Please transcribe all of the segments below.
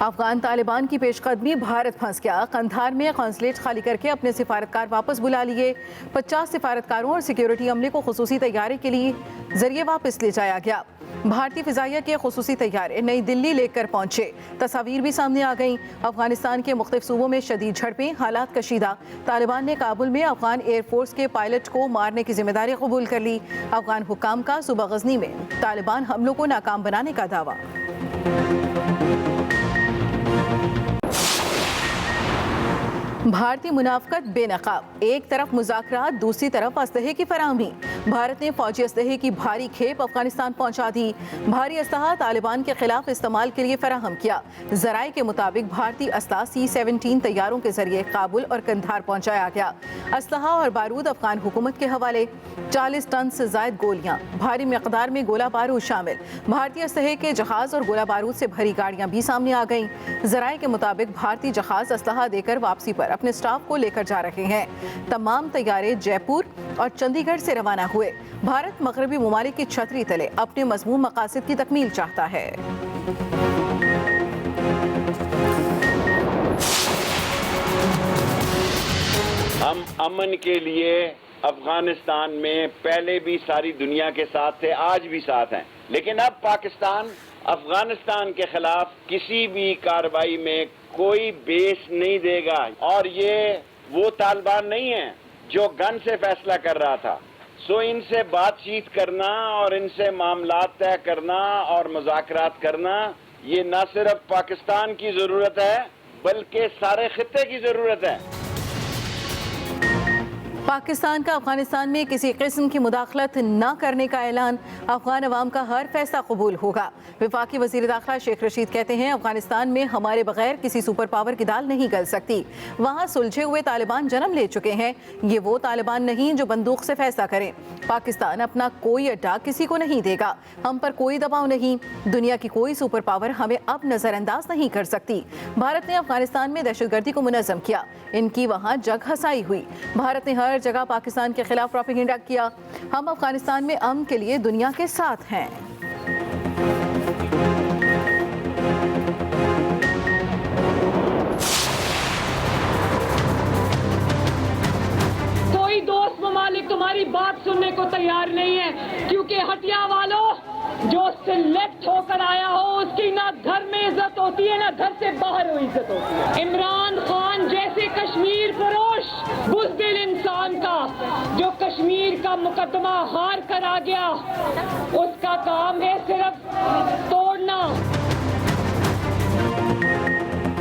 अफगान तालिबान की पेशकदमी, भारत फंस गया। कंधार में कौंसलेट खाली करके अपने सिफारतकार वापस बुला लिए। 50 सिफारतकारों और सिक्योरिटी अमले को खुसूसी तैयारी के लिए जरिए वापस ले जाया गया। भारतीय फिजाइया के खुसूसी तैयारे नई दिल्ली लेकर पहुंचे। तस्वीर भी सामने आ गई। अफगानिस्तान के मुख्तलिफ सूबों में शदीद झड़पें, हालात कशीदा। तालिबान ने काबुल में अफगान एयरफोर्स के पायलट को मारने की जिम्मेदारी कबूल कर ली। अफगान हुक्काम का सूबा गजनी में तालिबान हमलों को नाकाम बनाने का दावा। भारतीय मुनाफकत बेनकाब, एक तरफ मुज़ाकरात, दूसरी तरफ असलहे की फराहमी। भारत ने फौजी असलहे की भारी खेप अफगानिस्तान पहुंचा दी। भारी असलहा तालिबान के खिलाफ इस्तेमाल के लिए फराहम किया। जराये के मुताबिक भारतीय असलहा C-17 तैयारों के जरिए काबुल और कंधार पहुंचाया गया। असलहा और बारूद अफगान हुकूमत के हवाले। 40 टन से जायद गोलियां, भारी मकदार में गोला बारूद शामिल। भारतीय असलहे के जहाज और गोला बारूद से भरी गाड़ियां भी सामने आ गईं। जराये के मुताबिक भारतीय जहाज असलहा देकर वापसी पर अपने स्टाफ को लेकर जा रहे हैं। तमाम तैयारे जयपुर और चंडीगढ़ से रवाना हुए। भारत मगरबी मुमालिक की छतरी तले अपने मजमून मकासद की तकमील चाहता है। हम अमन के लिए अफगानिस्तान में पहले भी सारी दुनिया के साथ थे, आज भी साथ हैं, लेकिन अब पाकिस्तान अफगानिस्तान के खिलाफ किसी भी कार्रवाई में कोई बेस नहीं देगा। और ये वो तालिबान नहीं है जो गन से फैसला कर रहा था। सो इनसे बातचीत करना और इनसे मामलात तय करना और मुज़ाकरात करना, ये न सिर्फ पाकिस्तान की जरूरत है बल्कि सारे खित्ते की जरूरत है। पाकिस्तान का अफगानिस्तान में किसी किस्म की मुदाखलत न करने का ऐलान। अफगान अवाम का हर फैसला कबूल होगा। वफाकी वज़ीर दाखिला शेख रशीद कहते हैं, अफगानिस्तान में हमारे बगैर किसी सुपर पावर की दाल नहीं गल सकती। वहाँ सुलझे हुए तालिबान जन्म ले चुके हैं। ये वो तालिबान नहीं जो बंदूक से फैसला करें। पाकिस्तान अपना कोई अड्डा किसी को नहीं देगा। हम पर कोई दबाव नहीं। दुनिया की कोई सुपर पावर हमें अब नज़रअंदाज नहीं कर सकती। भारत ने अफगानिस्तान में दहशतगर्दी को मुनज़्ज़म किया। इनकी वहाँ जग हसाई हुई। भारत ने हर जगह पाकिस्तान के खिलाफ प्रोपेगेंडा किया। हम अफगानिस्तान में अमन के लिए दुनिया के साथ हैं। कोई दोस्त ममालिक तुम्हारी बात सुनने को तैयार नहीं है, क्योंकि हटिया वालों, जो सिलेक्ट होकर आया हो उसकी ना घर में इज्जत होती है ना घर से बाहर वो इज्जत होती है। इमरान खान जैसे कश्मीर फरोश बुज़दिल इंसान का जो कश्मीर का मुकदमा हार कर आ गया, उसका काम है सिर्फ तोड़ना।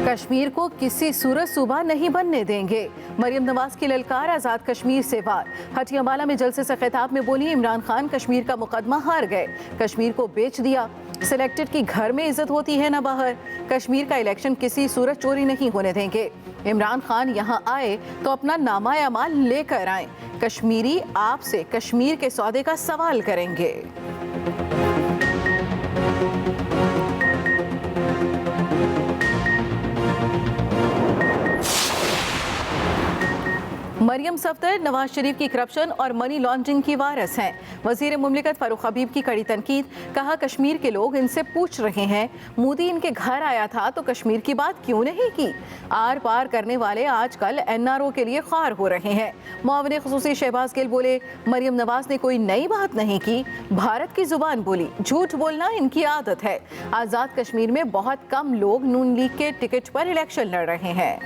कश्मीर को किसी सूरत सूबा नहीं बनने देंगे। मरियम नवाज की ललकार, आज़ाद कश्मीर से वार। हटियावाला में जलसे से खिताब में बोली, इमरान खान कश्मीर का मुकदमा हार गए, कश्मीर को बेच दिया। सिलेक्टेड की घर में इज्जत होती है ना बाहर। कश्मीर का इलेक्शन किसी सूरत चोरी नहीं होने देंगे। इमरान खान यहाँ आए तो अपना नामा अमाल लेकर आए। कश्मीरी आपसे कश्मीर के सौदे का सवाल करेंगे। मरियम सफदर नवाज शरीफ की करप्शन और मनी लॉन्ड्रिंग की वारिस हैं। वजीर मुमलिकत फारूक हबीब की कड़ी तनकीद। कहा, कश्मीर के लोग इनसे पूछ रहे हैं, मोदी इनके घर आया था तो कश्मीर की बात क्यों नहीं की। आर पार करने वाले आजकल NRO के लिए ख्वार हो रहे हैं। मुआविन खुसूसी शहबाज गिल बोले, मरियम नवाज ने कोई नई बात नहीं की, भारत की जुबान बोली। झूठ बोलना इनकी आदत है। आज़ाद कश्मीर में बहुत कम लोग नून लीग के टिकट पर इलेक्शन लड़ रहे हैं।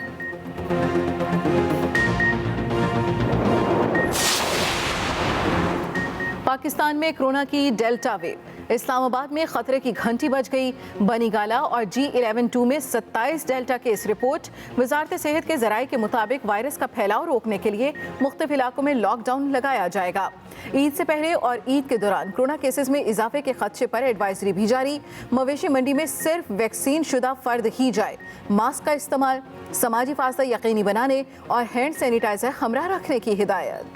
पाकिस्तान में कोरोना की डेल्टा वेव। इस्लामाबाद में खतरे की घंटी बज गई। बनीगाला और G11-2 में 27 डेल्टा केस रिपोर्ट। वजारत सेहत के जराये के मुताबिक वायरस का फैलाव रोकने के लिए मुख्तलिफ इलाकों में लॉकडाउन लगाया जाएगा। ईद से पहले और ईद के दौरान कोरोना केसेस में इजाफे के खदशे पर एडवाइजरी भी जारी। मवेशी मंडी में सिर्फ वैक्सीन शुदा फर्द ही जाए। मास्क का इस्तेमाल, समाजी फासला यकीनी बनाने और हैंड सैनिटाइजर हमरा रखने की हिदायत।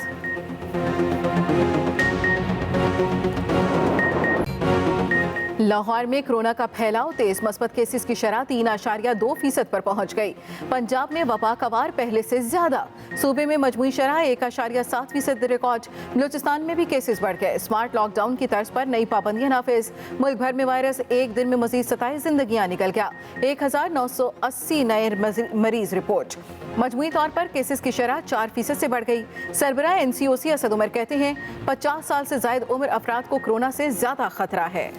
लाहौर में कोरोना का फैलाव तेज, मस्बत केसेस की शरह 3.2% पर पहुंच गई। पंजाब में वबा का वार पहले से ज्यादा, सूबे में मजमूई शरह 1.7% रिकॉर्ड। बलूचिस्तान में भी केसेस बढ़ गए। स्मार्ट लॉकडाउन की तर्ज पर नई पाबंदियां नाफिज। मुल्क भर में वायरस एक दिन में मजीद 27 जिंदगियां निकल गया। 1980 नए मरीज रिपोर्ट। मजमूई तौर पर केसेस की शरह 4% से बढ़ गई। सरबराह NCOC असद उमर कहते हैं 50 साल से जायद उम्र अफराद को कोरोना से ज्यादा खतरा है।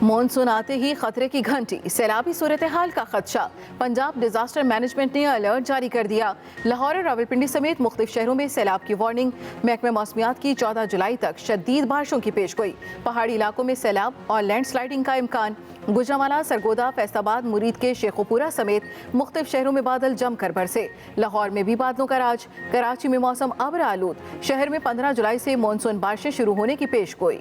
मॉनसून आते ही खतरे की घंटी, सैलाबी सूरत हाल का खदशा। पंजाब डिजास्टर मैनेजमेंट ने अलर्ट जारी कर दिया। लाहौर और रावलपिंडी समेत मुख्तलिफ शहरों में सैलाब की वार्निंग। महकमे मौसमियात की 14 जुलाई तक शदीद बारिशों की पेशगोई। पहाड़ी इलाकों में सैलाब और लैंडस्लाइडिंग का इम्कान। गुजरांवाला, सरगोदा, फैसलाबाद, मुरीद के शेखोपुरा समेत मुख्तलिफ शहरों में बादल जमकर बरसे। लाहौर में भी बादलों का राज। कराची में मौसम अब्र आलूद। शहर में 15 जुलाई से मानसून बारिशें शुरू होने की पेशगोई।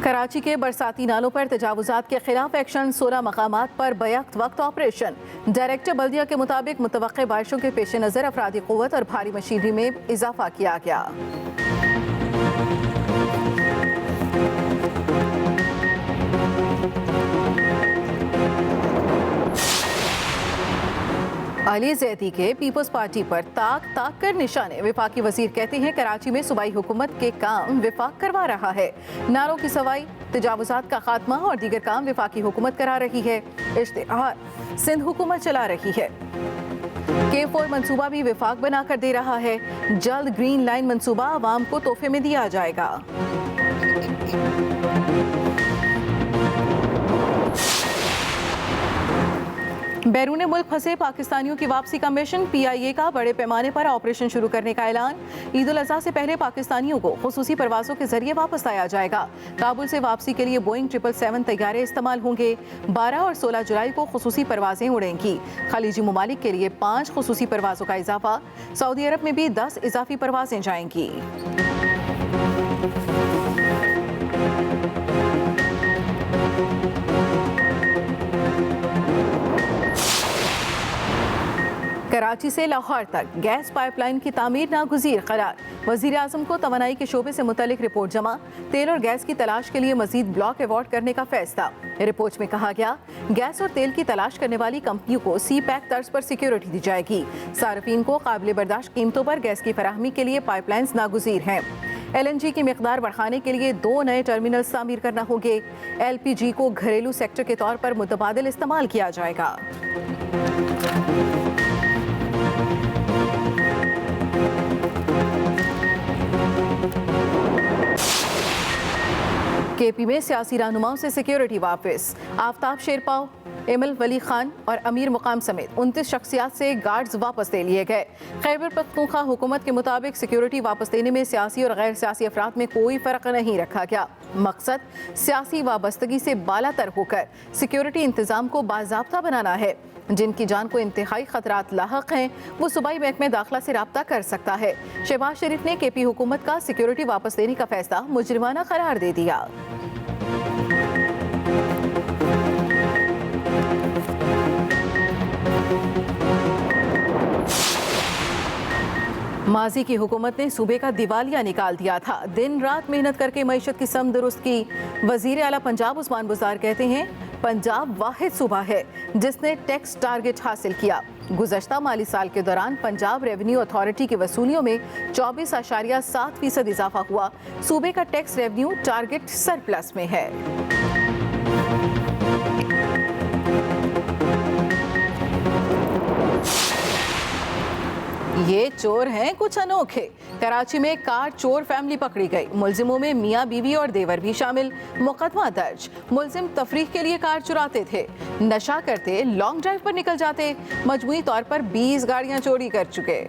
कराची के बरसाती नालों पर तजावुजात के खिलाफ एक्शन। 16 मकामात पर बैक वक्त ऑपरेशन। डायरेक्टर बल्दिया के मुताबिक मुतवक्के बारिशों के पेश नज़र अफरादी क़ुव्वत और भारी मशीनरी में इजाफा किया गया। अली जैदी के पीपल्स पार्टी पर ताक ताक कर निशाने। विफाकी वजीर कहते हैं कराची में सूबाई हुकूमत के काम विफाक करवा रहा है। नारों की सवाई, तजावुजात का खात्मा और दीगर काम विफाकी हुकूमत करा रही है। इश्तिहार सिंध हुकूमत चला रही है। K4 मंसूबा भी विफाक बनाकर दे रहा है। जल्द ग्रीन लाइन मंसूबा आवाम को तोहफे में दिया जाएगा। बैरून मुल्क फंसे पाकिस्तानियों की वापसी का मिशन। PIA का बड़े पैमाने पर ऑपरेशन शुरू करने का ऐलान। ईद उल अज़हा से पहले पाकिस्तानियों को खुसूसी परवाज़ों के जरिए वापस लाया जाएगा। काबुल से वापसी के लिए बोइंग 777 तैयारे इस्तेमाल होंगे। 12 और 16 जुलाई को खुसूसी परवाजें उड़ेंगी। खलीजी ममालिक के लिए 5 खुसूसी परवाज़ों का इजाफा। सऊदी अरब में भी 10 इजाफी परवाजें जाएंगी। कराची से लाहौर तक गैस पाइपलाइन की तामीर नागुज़ीर करार। वज़ीर आज़म को तवानाई के शोबे से मुतल्लिक रिपोर्ट जमा। तेल और गैस की तलाश के लिए मजीद ब्लॉक अवार्ड करने का फैसला। रिपोर्ट में कहा गया गैस और तेल की तलाश करने वाली कंपनियों को CPEC तर्ज पर सिक्योरिटी दी जाएगी। सार्फिन को काबिल बर्दाश्त कीमतों पर गैस की फराहमी के लिए पाइपलाइंस नागुज़ीर हैं। LNG की मिकदार बढ़ाने के लिए 2 नए टर्मिनल्स तामीर करना होंगे। LPG को घरेलू सेक्टर के तौर पर मुतबादिल इस्तेमाल किया जाएगा। KP में सियासी रहनुमाओं से सिक्योरिटी वापस। आफ्ताब शेरपाव, एमल वली खान और अमीर मुकाम समेत 29 शख्सियात से गार्ड्स वापस ले लिए गए। खैबर पख्तूनख्वा हुकूमत के मुताबिक सिक्योरिटी वापस देने में सियासी और गैर सियासी अफराद में कोई फ़र्क नहीं रखा गया। मकसद सियासी वाबस्तगी से बालातर होकर सिक्योरिटी इंतज़ाम को बाज़ाब्ता बनाना है। जिनकी जान को इंतहाई खतरात लाहक हैं वो सूबाई महकमे दाखिला से रब्ता कर सकता है। शहबाज शरीफ ने KP हुकूमत का सिक्योरिटी वापस देने का फैसला मुजरिमाना करार दे दिया। माजी की हुकूमत ने सूबे का दिवालिया निकाल दिया था। दिन रात मेहनत करके मईशत की सम दुरुस्त की। वजीर आला पंजाब उस्मान बुज़दार कहते हैं पंजाब वाहिद सूबा है जिसने टैक्स टारगेट हासिल किया। गुज़श्ता माली साल के दौरान पंजाब रेवेन्यू अथॉरिटी की वसूलियों में 24.7% इजाफा हुआ। सूबे का टैक्स रेवेन्यू टारगेट सरप्लस में है। ये चोर हैं कुछ अनोखे। कराची में कार चोर फैमिली पकड़ी गई। मुलजिमों में मियाँ बीवी और देवर भी शामिल। मुकदमा दर्ज। मुलजिम तफरीक के लिए कार चुराते थे, नशा करते, लॉन्ग ड्राइव पर निकल जाते। मजमूई तौर पर 20 गाड़ियां चोरी कर चुके।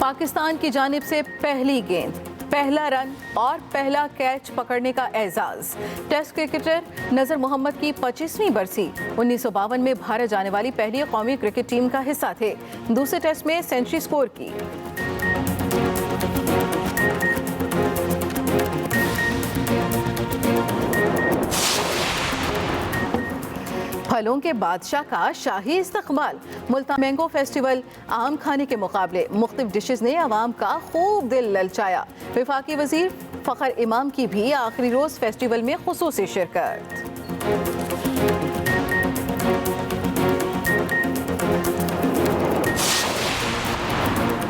पाकिस्तान की जानिब से पहली गेंद पहला रन और पहला कैच पकड़ने का एजाज। टेस्ट क्रिकेटर नजर मोहम्मद की 25वीं बरसी। 1952 में भारत जाने वाली पहली कौमी क्रिकेट टीम का हिस्सा थे। दूसरे टेस्ट में सेंचुरी स्कोर की। फलों के बादशाह का शाही इस्तकबाल। मुल्तान मैंगो फेस्टिवल आम खाने के मुकाबले मुख्तलिफ डिशेस ने अवाम का खूब दिल ललचाया। वफाकी वजीर फ़खर इमाम की भी आखिरी रोज फेस्टिवल में खुसूसी शिरकत।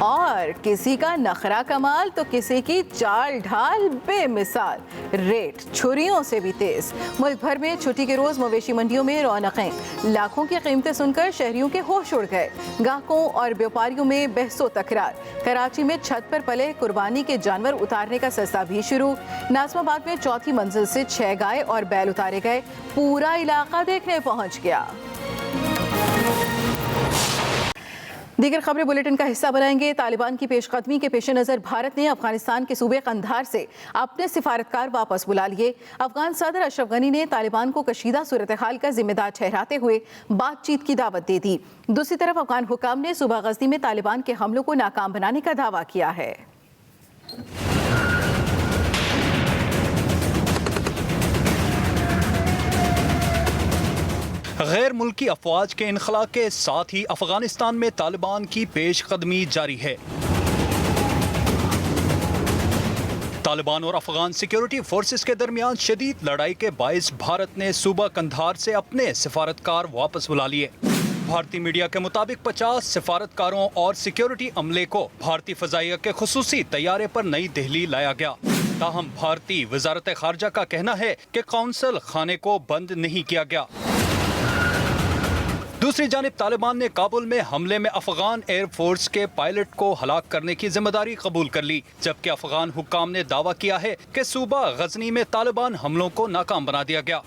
और किसी का नखरा कमाल तो किसी की चाल ढाल बेमिसाल। रेट छुरियों से भी तेज। मुल्क भर में छुट्टी के रोज मवेशी मंडियों में रौनकें। लाखों की कीमतें सुनकर शहरियों के होश उड़ गए। ग्राहकों और व्यापारियों में बहसो तकरार। कराची में छत पर पले कुर्बानी के जानवर उतारने का सिलसिला भी शुरू। नाज़िमाबाद में चौथी मंजिल से 6 गाय और बैल उतारे गए। पूरा इलाका देखने पहुंच गया। दीगर खबरें बुलेटिन का हिस्सा बनाएंगे। तालिबान की पेशकदमी के पेश नज़र भारत ने अफगानिस्तान के सूबे कंधार से अपने सिफारतकार वापस बुला लिए। अफगान सदर अशरफ गनी ने तालिबान को कशीदा सूरत हाल का जिम्मेदार ठहराते हुए बातचीत की दावत दे दी। दूसरी तरफ अफगान हुकाम ने सूबा गज़नी में तालिबान के हमलों को नाकाम बनाने का दावा किया है। गैर मुल्की अफवाज के इनखला के साथ ही अफगानिस्तान में तालिबान की पेशकदमी जारी है। तालिबान और अफगान सिक्योरिटी फोर्सेस के दरमियान शदीद लड़ाई के बायस भारत ने सूबा कंधार से अपने सिफारतकार वापस बुला लिए। भारतीय मीडिया के मुताबिक 50 सिफारतकारों और सिक्योरिटी अमले को भारतीय फजाइया के खुसूसी तैयारे पर नई दिल्ली लाया गया। ताहम भारतीय वजारत खारजा का कहना है कि कौंसल खाने को बंद नहीं किया गया। दूसरी जानिब तालिबान ने काबुल में हमले में अफगान एयरफोर्स के पायलट को हलाक करने की जिम्मेदारी कबूल कर ली, जबकि अफगान हुक्काम ने दावा किया है कि सूबा गजनी में तालिबान हमलों को नाकाम बना दिया गया।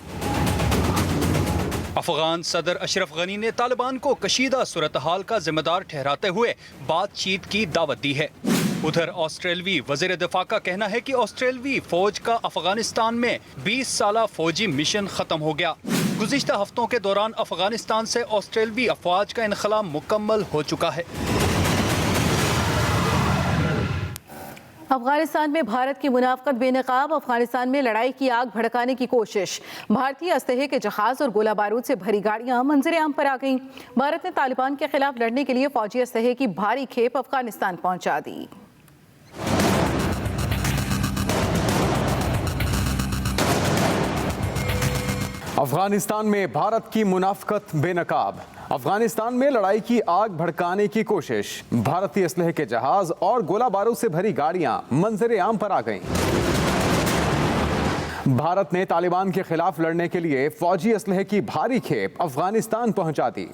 अफगान सदर अशरफ गनी ने तालिबान को कशीदा सूरत हाल का जिम्मेदार ठहराते हुए बातचीत की दावत दी है। उधर ऑस्ट्रेलवी वजीर दिफा का कहना है कि ऑस्ट्रेलवी फौज का अफगानिस्तान में 20 साला फौजी मिशन खत्म हो गया। गुज़िश्ता हफ्तों के दौरान अफगानिस्तान से ऑस्ट्रेलवी अफवाज का इनखला मुकम्मल हो चुका है। अफगानिस्तान में भारत की मुनाफकत बेनकाब। अफगानिस्तान में लड़ाई की आग भड़काने की कोशिश। भारतीय असलहे के जहाज और गोला बारूद से भरी गाड़ियां मंजर आम पर आ गईं। भारत ने तालिबान के खिलाफ लड़ने के लिए फौजी असलहे की भारी खेप अफगानिस्तान पहुंचा दी। अफगानिस्तान में भारत की मुनाफकत बेनकाब। अफगानिस्तान में लड़ाई की आग भड़काने की कोशिश। भारतीय असलहे के जहाज और गोला बारूद से भरी गाड़ियां मंजर आम पर आ गईं। भारत ने तालिबान के खिलाफ लड़ने के लिए फौजी असलहे की भारी खेप अफगानिस्तान पहुंचा दी।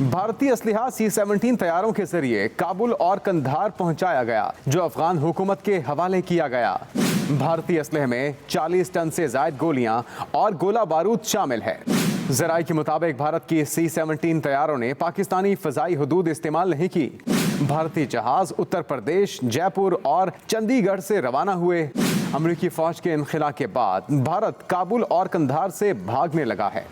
भारतीय असलहा C-17 तैयारों के जरिए काबुल और कंधार पहुंचाया गया, जो अफगान हुकूमत के हवाले किया गया। भारतीय असलहे में 40 टन से ज्यादा गोलियां और गोला बारूद शामिल है। जराये के मुताबिक भारत की C-17 तैयारों ने पाकिस्तानी फजाई हदूद इस्तेमाल नहीं की। भारतीय जहाज उत्तर प्रदेश, जयपुर और चंडीगढ़ से रवाना हुए। अमेरिकी फौज के इनखला के बाद भारत काबुल और कंधार से भागने लगा है।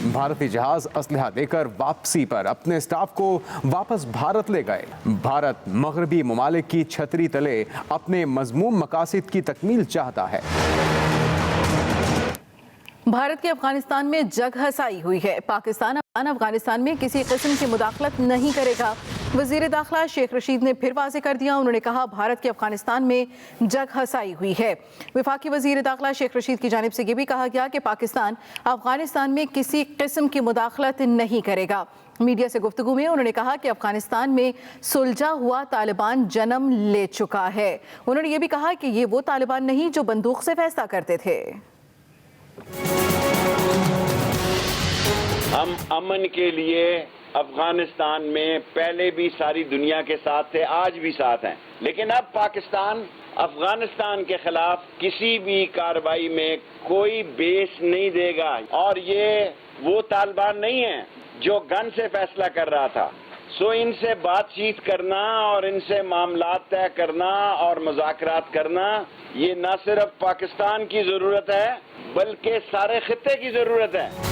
भारतीय जहाज असलहा देकर वापसी पर अपने स्टाफ को वापस भारत ले गए। भारत मगरबी ममालिक की छतरी तले अपने मजमूम मकासद की तकमील चाहता है। भारत की अफगानिस्तान में जग हसाई हुई है। पाकिस्तान अफगानिस्तान में किसी किस्म की मुदाखलत नहीं करेगा। वजीर दाखिला शेख रशीद ने फिर वाज़ेह कर दिया। उन्होंने कहा भारत की अफगानिस्तान में जग हसाई हुई है। वफाकी वजीर दाखिला शेख रशीद की जानिब से ये भी कहा गया कि पाकिस्तान अफगानिस्तान में किसी किस्म की मुदाखलत नहीं करेगा। मीडिया से गुफ्तगू में उन्होंने कहा कि अफगानिस्तान में सुलझा हुआ तालिबान जन्म ले चुका है। उन्होंने ये भी कहा कि ये वो तालिबान नहीं जो बंदूक से फैसला करते थे। हम अमन के लिए अफगानिस्तान में पहले भी सारी दुनिया के साथ थे, आज भी साथ हैं, लेकिन अब पाकिस्तान अफगानिस्तान के खिलाफ किसी भी कार्रवाई में कोई बेस नहीं देगा। और ये वो तालिबान नहीं है जो गन से फैसला कर रहा था। सो इनसे बातचीत करना और इनसे मामलात तय करना और मुज़ाकरात करना, ये न सिर्फ पाकिस्तान की ज़रूरत है बल्कि सारे खित्ते की ज़रूरत है।